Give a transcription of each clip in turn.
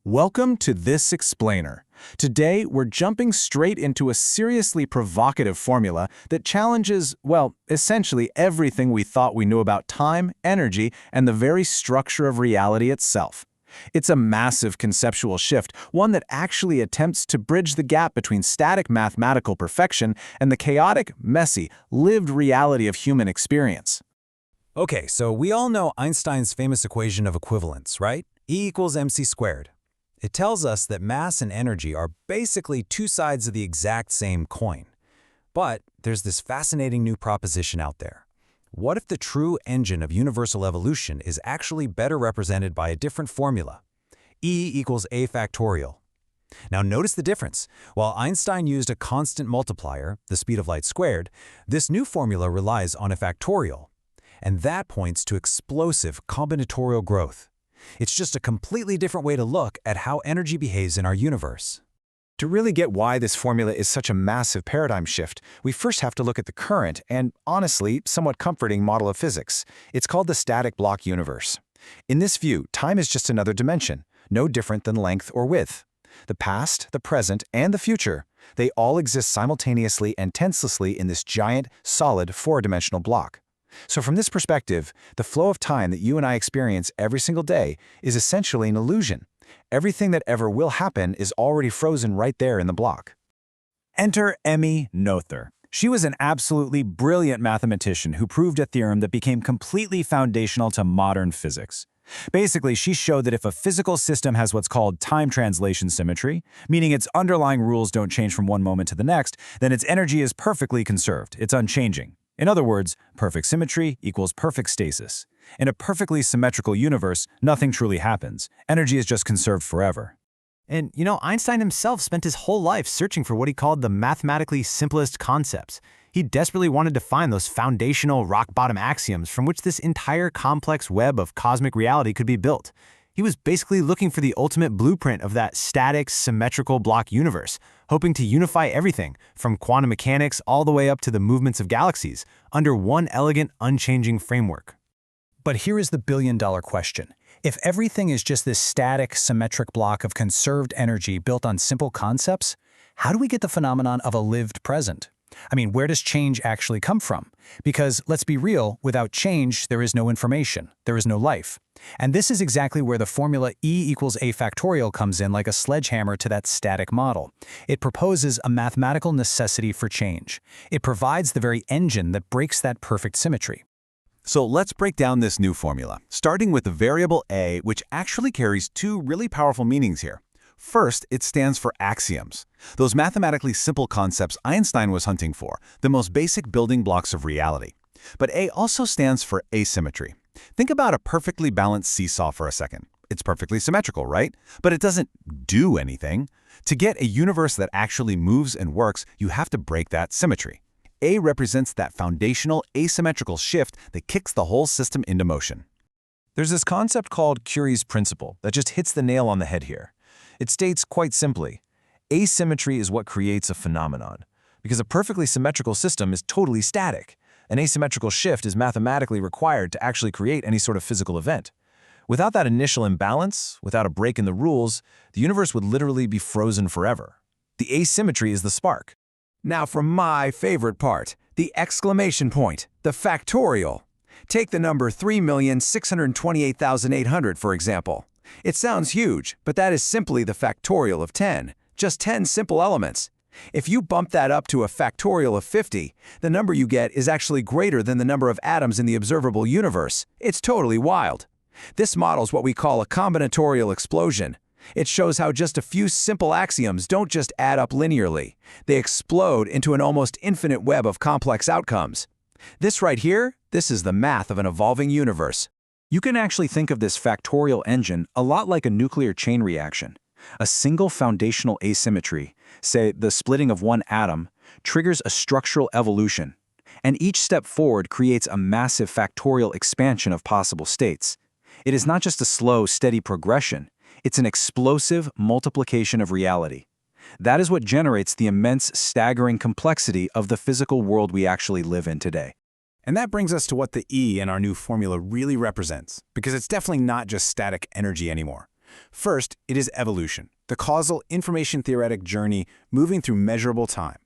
Welcome to This Explainer. Today, we're jumping straight into a seriously provocative formula that challenges, well, essentially everything we thought we knew about time, energy, and the very structure of reality itself. It's a massive conceptual shift, one that actually attempts to bridge the gap between static mathematical perfection and the chaotic, messy, lived reality of human experience. Okay, so we all know Einstein's famous equation of equivalence, right? E equals mc squared. It tells us that mass and energy are basically two sides of the exact same coin. But there's this fascinating new proposition out there. What if the true engine of universal evolution is actually better represented by a different formula? E equals a factorial. Now notice the difference. While Einstein used a constant multiplier, the speed of light squared, this new formula relies on a factorial. And that points to explosive combinatorial growth. It's just a completely different way to look at how energy behaves in our universe. To really get why this formula is such a massive paradigm shift, we first have to look at the current and, honestly, somewhat comforting model of physics. It's called the static block universe. In this view, time is just another dimension, no different than length or width. The past, the present, and the future, they all exist simultaneously and tenselessly in this giant, solid, four-dimensional block. So from this perspective, the flow of time that you and I experience every single day is essentially an illusion. Everything that ever will happen is already frozen right there in the block. Enter Emmy Noether. She was an absolutely brilliant mathematician who proved a theorem that became completely foundational to modern physics. Basically, she showed that if a physical system has what's called time translation symmetry, meaning its underlying rules don't change from one moment to the next, then its energy is perfectly conserved. It's unchanging. In other words, perfect symmetry equals perfect stasis. In a perfectly symmetrical universe, nothing truly happens. Energy is just conserved forever. And Einstein himself spent his whole life searching for what he called the mathematically simplest concepts. He desperately wanted to find those foundational rock-bottom axioms from which this entire complex web of cosmic reality could be built. He was basically looking for the ultimate blueprint of that static, symmetrical block universe, hoping to unify everything, from quantum mechanics all the way up to the movements of galaxies, under one elegant, unchanging framework. But here is the billion-dollar question. If everything is just this static, symmetric block of conserved energy built on simple concepts, how do we get the phenomenon of a lived present? I mean, where does change actually come from? Because, let's be real, without change, there is no information, there is no life. And this is exactly where the formula E equals a factorial comes in like a sledgehammer to that static model. It proposes a mathematical necessity for change. It provides the very engine that breaks that perfect symmetry. So let's break down this new formula, starting with the variable a, which actually carries two really powerful meanings here. First, it stands for axioms, those mathematically simple concepts Einstein was hunting for, the most basic building blocks of reality. But A also stands for asymmetry. Think about a perfectly balanced seesaw for a second. It's perfectly symmetrical, right? But it doesn't do anything. To get a universe that actually moves and works, you have to break that symmetry. A represents that foundational asymmetrical shift that kicks the whole system into motion. There's this concept called Curie's principle that just hits the nail on the head here. It states quite simply, asymmetry is what creates a phenomenon, because a perfectly symmetrical system is totally static. An asymmetrical shift is mathematically required to actually create any sort of physical event. Without that initial imbalance, without a break in the rules, the universe would literally be frozen forever. The asymmetry is the spark. Now for my favorite part, the exclamation point, the factorial. Take the number 3,628,800, for example. It sounds huge, but that is simply the factorial of 10, just 10 simple elements. If you bump that up to a factorial of 50, the number you get is actually greater than the number of atoms in the observable universe. It's totally wild. This models what we call a combinatorial explosion. It shows how just a few simple axioms don't just add up linearly. They explode into an almost infinite web of complex outcomes. This right here, this is the math of an evolving universe. You can actually think of this factorial engine a lot like a nuclear chain reaction. A single foundational asymmetry, say the splitting of one atom, triggers a structural evolution. And each step forward creates a massive factorial expansion of possible states. It is not just a slow, steady progression. It's an explosive multiplication of reality. That is what generates the immense, staggering complexity of the physical world we actually live in today. And that brings us to what the E in our new formula really represents, because it's definitely not just static energy anymore. First, it is evolution, the causal information-theoretic journey moving through measurable time.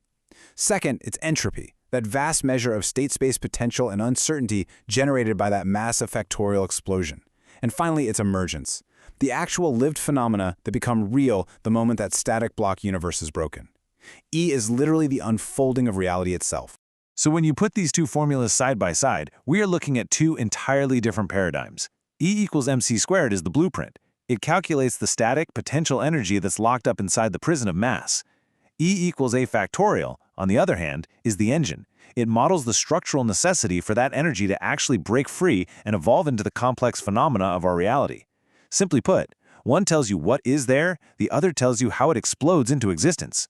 Second, it's entropy, that vast measure of state space potential and uncertainty generated by that massive factorial explosion. And finally, it's emergence, the actual lived phenomena that become real the moment that static block universe is broken. E is literally the unfolding of reality itself. So when you put these two formulas side by side, we are looking at two entirely different paradigms. E equals mc squared is the blueprint. It calculates the static potential energy that's locked up inside the prison of mass. E equals a factorial, on the other hand, is the engine. It models the structural necessity for that energy to actually break free and evolve into the complex phenomena of our reality. Simply put, one tells you what is there, the other tells you how it explodes into existence.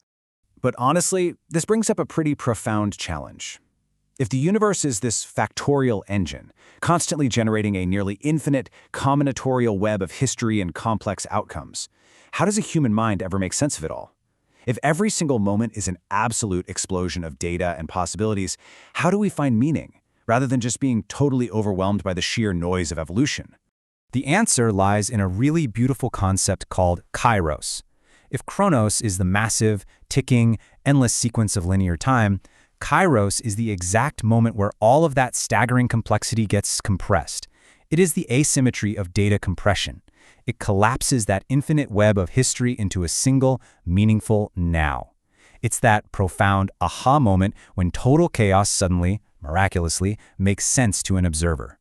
But honestly, this brings up a pretty profound challenge. If the universe is this factorial engine, constantly generating a nearly infinite combinatorial web of history and complex outcomes, how does a human mind ever make sense of it all? If every single moment is an absolute explosion of data and possibilities, how do we find meaning, rather than just being totally overwhelmed by the sheer noise of evolution? The answer lies in a really beautiful concept called kairos. If chronos is the massive, ticking, endless sequence of linear time, kairos is the exact moment where all of that staggering complexity gets compressed. It is the asymmetry of data compression. It collapses that infinite web of history into a single, meaningful now. It's that profound aha moment when total chaos suddenly, miraculously, makes sense to an observer.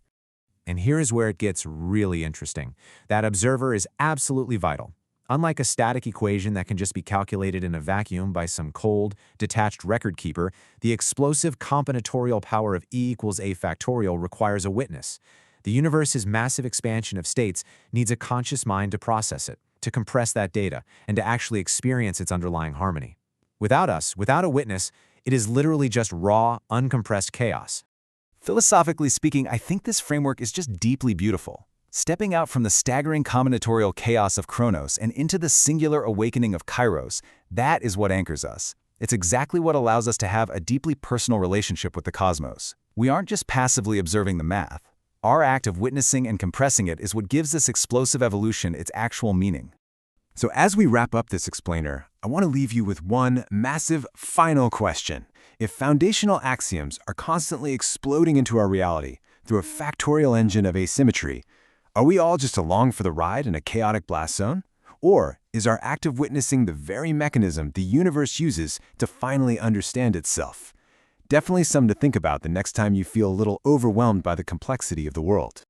And here is where it gets really interesting. That observer is absolutely vital. Unlike a static equation that can just be calculated in a vacuum by some cold, detached record keeper, the explosive combinatorial power of E equals a factorial requires a witness. The universe's massive expansion of states needs a conscious mind to process it, to compress that data, and to actually experience its underlying harmony. Without us, without a witness, it is literally just raw, uncompressed chaos. Philosophically speaking, I think this framework is just deeply beautiful. Stepping out from the staggering combinatorial chaos of Chronos and into the singular awakening of Kairos, that is what anchors us. It's exactly what allows us to have a deeply personal relationship with the cosmos. We aren't just passively observing the math. Our act of witnessing and compressing it is what gives this explosive evolution its actual meaning. So as we wrap up this explainer, I want to leave you with one massive final question. If foundational axioms are constantly exploding into our reality through a factorial engine of asymmetry, are we all just along for the ride in a chaotic blast zone? Or is our act of witnessing the very mechanism the universe uses to finally understand itself? Definitely something to think about the next time you feel a little overwhelmed by the complexity of the world.